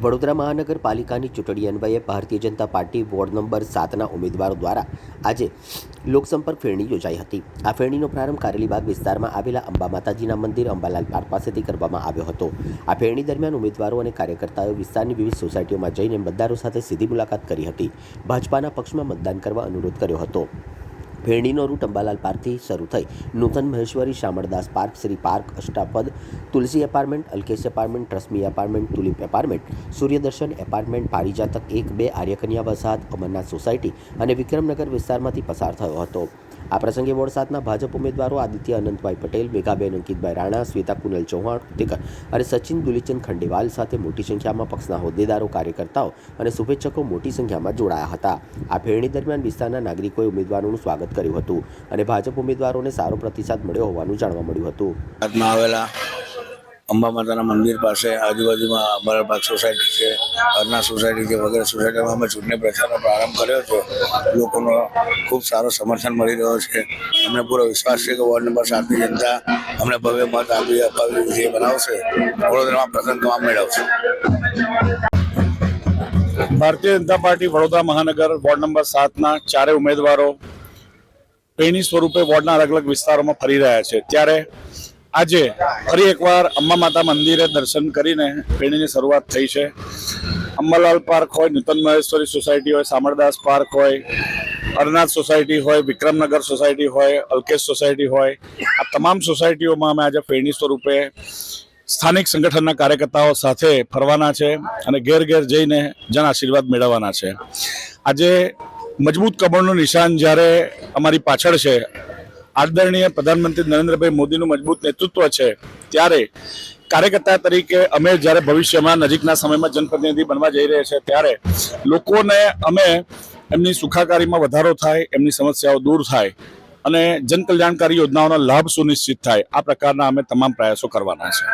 વડોદરા મહાનગરપાલિકાની ચૂંટણી અન્વયે Bharatiya Janata party ward number 7ના ઉમેદવારો દ્વારા આજે લોકસંપર્ક ફેરણી યોજાઈ હતી। આ ફેરણીનો પ્રારંભ કારેલીબાગ વિસ્તારમાં આવેલા અંબા માતાજીના મંદિર અંબાલાલ પાર્ક પાસેથી કરવામાં આવ્યો હતો। આ ફેરણી દરમિયાન ઉમેદવારો અને કાર્યકર્તાઓએ વિસ્તારની વિવિધ સોસાયટીઓમાં જઈને મતદારો સાથે સીધી મુલાકાત કરી હતી। ભાજપાના પક્ષમાં મતદાન કરવા અનુરોધ કર્યો હતો। ફેરણીનો રૂટ અંબાલાલ પાર્કથી શરૂ થઈ Nutan Maheshwari, Shamaldas park, Shri park, Ashtapad, Tulsi apartment, Alkesh apartment, ટ્રસ્મી apartment, tulip apartment, Suryadarshan apartment, Parijatak 1-2, Aryakanya વસાહત, અમરનાથ સોસાયટી અને વિક્રમનગર વિસ્તારમાંથી પસાર થયો હતો। આ પ્રસંગે વોર્ડ 7ના ભાજપ ઉમેદવારો આદિત્ય અનંતભાઈ પટેલ, મેઘાબેન અંકિતભાઈ રાણા, શ્વેતા કુનલ ચૌહાણ ઉત્તેકર અને સચિન દુલીચંદ ખંડેવાલ સાથે મોટી સંખ્યામાં પક્ષના હોદ્દેદારો, કાર્યકર્તાઓ અને શુભેચ્છકો મોટી સંખ્યામાં જોડાયા હતા। આ ફેરણી દરમિયાન વિસ્તારના નાગરિકોએ ઉમેદવારોનું સ્વાગત કર્યું હતું અને ભાજપ ઉમેદવારોને સારો પ્રતિસાદ મળ્યો હોવાનું જાણવા મળ્યું હતું। આવેલા અંબા માતાના મંદિર પાસે આજુબાજુમાં અંબાલાલ પાર્ક સોસાયટી છે, અરના સોસાયટી છે, વગેરે સોસાયટીમાં અમે ચૂંટણી પ્રચારનો પ્રારંભ કર્યો છે। લોકોનો ખૂબ સારો સમર્થન મળી રહ્યો છે। અમને પૂરો વિશ્વાસ છે કે વોર્ડ નંબર 7ની જનતા અમને ભવ્ય મત અપાવી જે બનાવશે, વડોદરામાં પ્રથમ ક્રમાંક મેળવશે। ભારતીય જનતા પાર્ટી વડોદરા મહાનગર વોર્ડ નંબર 7ના ચારેય ઉમેદવારો ફેરણી સ્વરૂપે વોર્ડના અલગ અલગ વિસ્તારોમાં ફરી રહ્યા છે। ત્યારે આજે ફરી એકવાર અંબા માતા મંદિરે દર્શન કરીને ફેરણીની શરૂઆત થઈ છે। અંબાલાલ પાર્ક હોય, નૂતન મહેશ્વરી સોસાયટી હોય, શામળદાસ પાર્ક હોય, અરનાથ સોસાયટી હોય, વિક્રમનગર સોસાયટી હોય, અલ્કેશ સોસાયટી હોય, આ તમામ સોસાયટીઓમાં અમે આજે ફેરણી સ્વરૂપે સ્થાનિક સંગઠનના કાર્યકર્તાઓ સાથે ફરવાના છે અને ઘેર ઘેર જઈને જન આશીર્વાદ મેળવવાના છે। આજે મજબૂત કમળનું નિશાન જ્યારે અમારી પાછળ છે, આદરણીય પ્રધાનમંત્રી નરેન્દ્રભાઈ મોદીનું મજબૂત નેતૃત્વ છે, ત્યારે કાર્યકર્તા તરીકે અમે જ્યારે ભવિષ્યમાં નજીકના સમયમાં જનપ્રતિનિધિ બનવા જઈ રહ્યા છે, ત્યારે લોકોને અમે એમની સુખાકારીમાં વધારો થાય, એમની સમસ્યાઓ દૂર થાય અને જનકલ્યાણકારી યોજનાઓનો લાભ સુનિશ્ચિત થાય, આ પ્રકારના અમે તમામ પ્રયાસો કરવાના છે।